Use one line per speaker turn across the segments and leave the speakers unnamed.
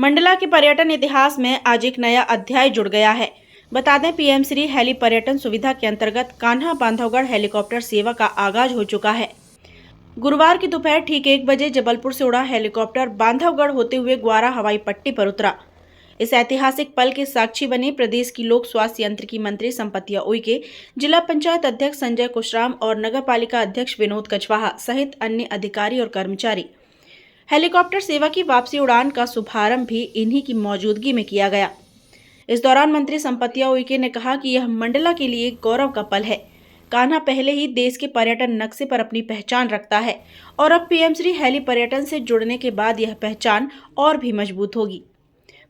मंडला के पर्यटन इतिहास में आज एक नया अध्याय जुड़ गया है। बता दें, पीएम श्री हेली पर्यटन सुविधा के अंतर्गत कान्हा बांधवगढ़ हेलीकॉप्टर सेवा का आगाज हो चुका है। गुरुवार की दोपहर ठीक 1 बजे जबलपुर से उड़ा हेलीकॉप्टर बांधवगढ़ होते हुए ग्वारा हवाई पट्टी पर उतरा। इस ऐतिहासिक पल के साक्षी बने प्रदेश की लोक स्वास्थ्य यांत्रिकी मंत्री संपतिया उइके, जिला पंचायत अध्यक्ष संजय कुशराम और नगर पालिका अध्यक्ष विनोद कछवाहा सहित अन्य अधिकारी और कर्मचारी। हेलीकॉप्टर सेवा की वापसी उड़ान का शुभारंभ भी इन्हीं की मौजूदगी में किया गया। इस दौरान मंत्री संपतिया उइके ने कहा कि यह मंडला के लिए गौरव का पल है। कान्हा पहले ही देश के पर्यटन नक्शे पर अपनी पहचान रखता है और अब पीएम श्री हेली पर्यटन से जुड़ने के बाद यह पहचान और भी मजबूत होगी।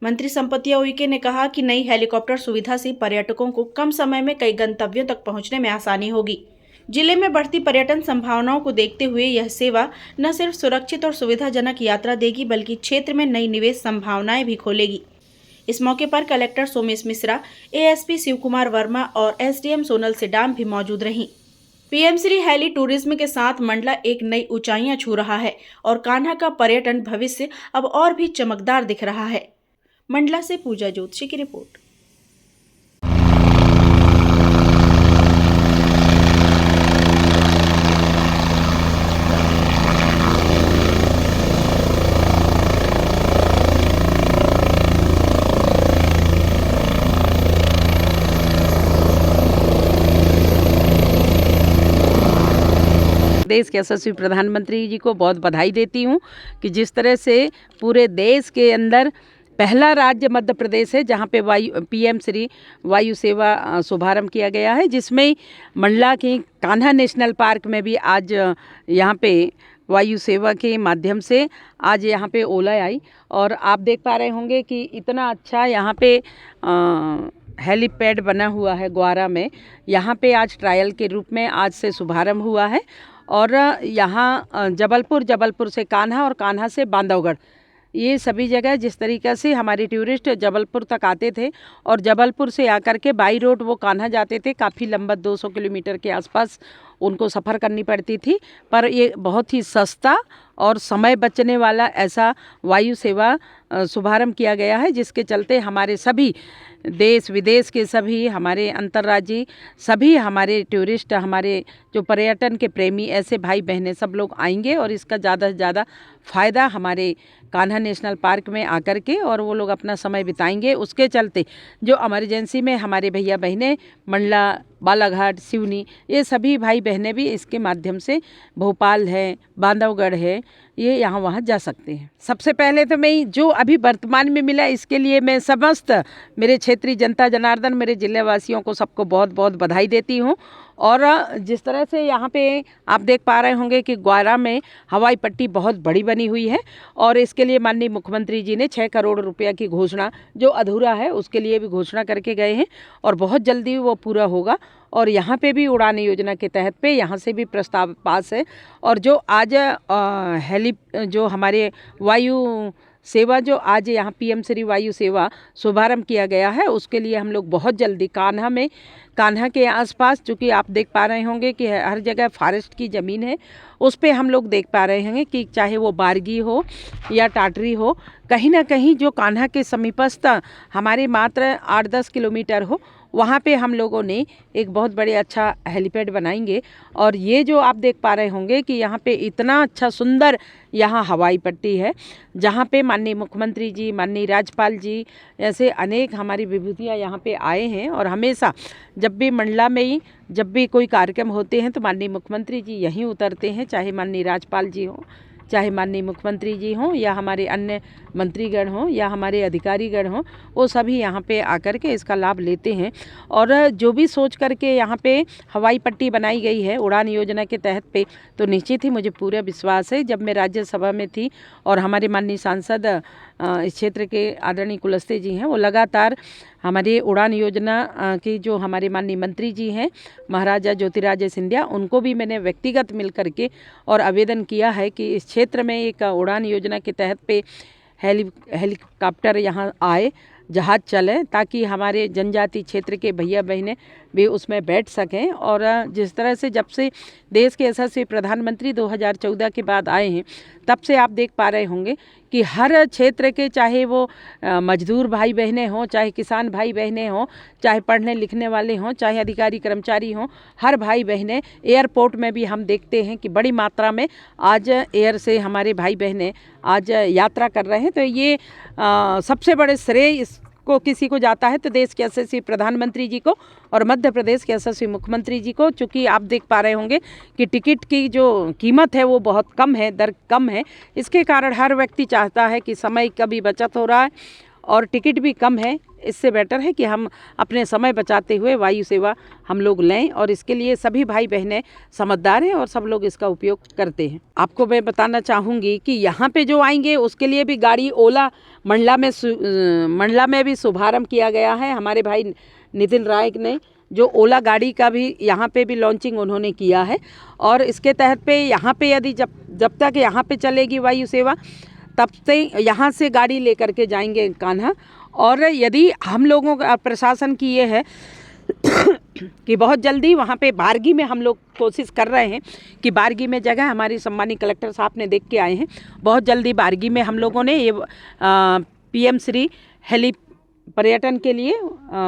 मंत्री संपतिया उइके ने कहा कि नई हेलीकॉप्टर सुविधा से पर्यटकों को कम समय में कई गंतव्यों तक पहुंचने में आसानी होगी। जिले में बढ़ती पर्यटन संभावनाओं को देखते हुए यह सेवा न सिर्फ सुरक्षित और सुविधाजनक यात्रा देगी, बल्कि क्षेत्र में नई निवेश संभावनाएं भी खोलेगी। इस मौके पर कलेक्टर सोमेश मिश्रा, एएसपी शिव कुमार वर्मा और एसडीएम सोनल सेडाम भी मौजूद रहीं। पीएम श्री हेली टूरिज्म के साथ मंडला एक नई ऊंचाइयां छू रहा है और कान्हा का पर्यटन भविष्य अब और भी चमकदार दिख रहा है। मंडला से पूजा ज्योतिषी की रिपोर्ट।
देश के यशस्वी प्रधानमंत्री जी को बहुत बधाई देती हूँ कि जिस तरह से पूरे देश के अंदर पहला राज्य मध्य प्रदेश है जहाँ पे पीएम श्री वायु सेवा शुभारंभ किया गया है, जिसमें मंडला के कान्हा नेशनल पार्क में भी आज यहाँ पे वायु सेवा के माध्यम से आज यहाँ पे ओला आई। और आप देख पा रहे होंगे कि इतना अच्छा यहाँ पे हेलीपैड बना हुआ है ग्वारा में। यहाँ पे आज ट्रायल के रूप में आज से शुभारंभ हुआ है और यहाँ जबलपुर से कान्हा और कान्हा से बांधवगढ़, ये सभी जगह जिस तरीक़े से हमारे टूरिस्ट जबलपुर तक आते थे और जबलपुर से आकर के बाई रोड वो कान्हा जाते थे, काफ़ी लंबा 200 किलोमीटर के आसपास उनको सफ़र करनी पड़ती थी, पर ये बहुत ही सस्ता और समय बचने वाला ऐसा वायु सेवा शुभारंभ किया गया है, जिसके चलते हमारे सभी देश विदेश के सभी हमारे अंतर्राज्यीय सभी हमारे टूरिस्ट, हमारे जो पर्यटन के प्रेमी ऐसे भाई बहनें सब लोग आएंगे और इसका ज़्यादा से ज़्यादा फ़ायदा हमारे कान्हा नेशनल पार्क में आकर के और वो लोग अपना समय बिताएंगे। उसके चलते जो इमरजेंसी में हमारे भैया बहनें मंडला, बालाघाट, सिवनी, ये सभी भाई बहनें भी इसके माध्यम से भोपाल है, बांधवगढ़ है, ये यहाँ वहाँ जा सकते हैं। सबसे पहले तो मैं जो अभी वर्तमान में मिला इसके लिए मैं समस्त मेरे क्षेत्रीय जनता जनार्दन, मेरे जिले वासियों को सबको बहुत बहुत बधाई देती हूँ। और जिस तरह से यहाँ पे आप देख पा रहे होंगे कि ग्वारा में हवाई पट्टी बहुत बड़ी बनी हुई है और इसके लिए माननीय मुख्यमंत्री जी ने 6 करोड़ रुपया की घोषणा जो अधूरा है उसके लिए भी घोषणा करके गए हैं और बहुत जल्दी वो पूरा होगा। और यहाँ पे भी उड़ान योजना के तहत पे यहाँ से भी प्रस्ताव पास है और जो आज हेली जो हमारे वायु सेवा जो आज यहाँ पीएम श्री वायु सेवा शुभारंभ किया गया है उसके लिए हम लोग बहुत जल्दी कान्हा के आसपास, चूँकि आप देख पा रहे होंगे कि हर जगह फॉरेस्ट की ज़मीन है, उस पे हम लोग देख पा रहे होंगे कि चाहे वो बारगी हो या टाटरी हो, कहीं ना कहीं जो कान्हा के समीपस्थ हमारे मात्र 8-10 किलोमीटर हो, वहाँ पे हम लोगों ने एक बहुत बड़े अच्छा हेलीपैड बनाएंगे। और ये जो आप देख पा रहे होंगे कि यहाँ पे इतना अच्छा सुंदर यहाँ हवाई पट्टी है, जहाँ पे माननीय मुख्यमंत्री जी, माननीय राज्यपाल जी ऐसे अनेक हमारी विभूतियाँ यहाँ पे आए हैं और हमेशा जब भी मंडला में ही जब भी कोई कार्यक्रम होते हैं तो माननीय मुख्यमंत्री जी यहीं उतरते हैं, चाहे माननीय राज्यपाल जी हों, चाहे माननीय मुख्यमंत्री जी हों या हमारे अन्य मंत्रीगण हों या हमारे अधिकारीगण हों, वो सभी यहाँ पे आकर के इसका लाभ लेते हैं। और जो भी सोच करके यहाँ पे हवाई पट्टी बनाई गई है उड़ान योजना के तहत पे, तो निश्चित ही मुझे पूरा विश्वास है, जब मैं राज्यसभा में थी और हमारे माननीय सांसद इस क्षेत्र के आदरणीय कुलस्ते जी हैं, वो लगातार हमारी उड़ान योजना की जो हमारे माननीय मंत्री जी हैं महाराजा ज्योतिरादित्य सिंधिया, उनको भी मैंने व्यक्तिगत मिल करके और आवेदन किया है कि इस क्षेत्र में एक उड़ान योजना के तहत पे हेलीकॉप्टर यहाँ आए, जहाज़ चले, ताकि हमारे जनजाति क्षेत्र के भैया बहनें भी उसमें बैठ सकें। और जिस तरह से जब से देश के यशस्वी प्रधानमंत्री 2014 के बाद आए हैं, तब से आप देख पा रहे होंगे कि हर क्षेत्र के, चाहे वो मजदूर भाई बहनें हों, चाहे किसान भाई बहनें हों, चाहे पढ़ने लिखने वाले हों, चाहे अधिकारी कर्मचारी हों, हर भाई बहनें, एयरपोर्ट में भी हम देखते हैं कि बड़ी मात्रा में आज एयर से हमारे भाई बहनें आज यात्रा कर रहे हैं। तो ये सबसे बड़े श्रेय को किसी को जाता है तो देश के यशस्वी प्रधानमंत्री जी को और मध्य प्रदेश के यशस्वी मुख्यमंत्री जी को। चूँकि आप देख पा रहे होंगे कि टिकट की जो कीमत है वो बहुत कम है, दर कम है, इसके कारण हर व्यक्ति चाहता है कि समय का भी बचत हो रहा है और टिकट भी कम है। इससे बेटर है कि हम अपने समय बचाते हुए वायु सेवा हम लोग लें और इसके लिए सभी भाई बहनें समझदार हैं और सब लोग इसका उपयोग करते हैं। आपको मैं बताना चाहूँगी कि यहाँ पे जो आएंगे उसके लिए भी गाड़ी ओला मंडला में भी शुभारंभ किया गया है। हमारे भाई नितिन राय ने जो ओला गाड़ी का भी यहाँ पे भी लॉन्चिंग उन्होंने किया है और इसके तहत पे यहाँ पे यदि जब तक यहाँ पे चलेगी वायु सेवा तब से यहाँ से गाड़ी लेकर के जाएंगे कान्हा। और यदि हम लोगों का प्रशासन की ये है कि बहुत जल्दी वहाँ पे बारगी में हम लोग कोशिश कर रहे हैं कि बारगी में जगह हमारी सम्मानित कलेक्टर साहब ने देख के आए हैं, बहुत जल्दी बारगी में हम लोगों ने ये PM श्री हेली पर्यटन के लिए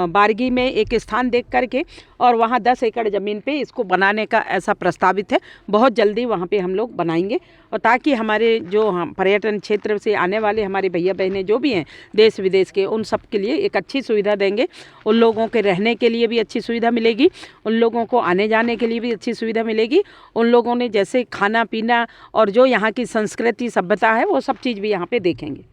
बारगी में एक स्थान देख करके और वहाँ 10 एकड़ ज़मीन पे इसको बनाने का ऐसा प्रस्तावित है। बहुत जल्दी वहाँ पे हम लोग बनाएंगे और ताकि हमारे जो पर्यटन क्षेत्र से आने वाले हमारे भैया बहनें जो भी हैं देश विदेश के, उन सब के लिए एक अच्छी सुविधा देंगे। उन लोगों के रहने के लिए भी अच्छी सुविधा मिलेगी, उन लोगों को आने जाने के लिए भी अच्छी सुविधा मिलेगी। उन लोगों ने जैसे खाना पीना और जो यहाँ की संस्कृति सभ्यता है वो सब चीज़ भी यहाँ पर देखेंगे।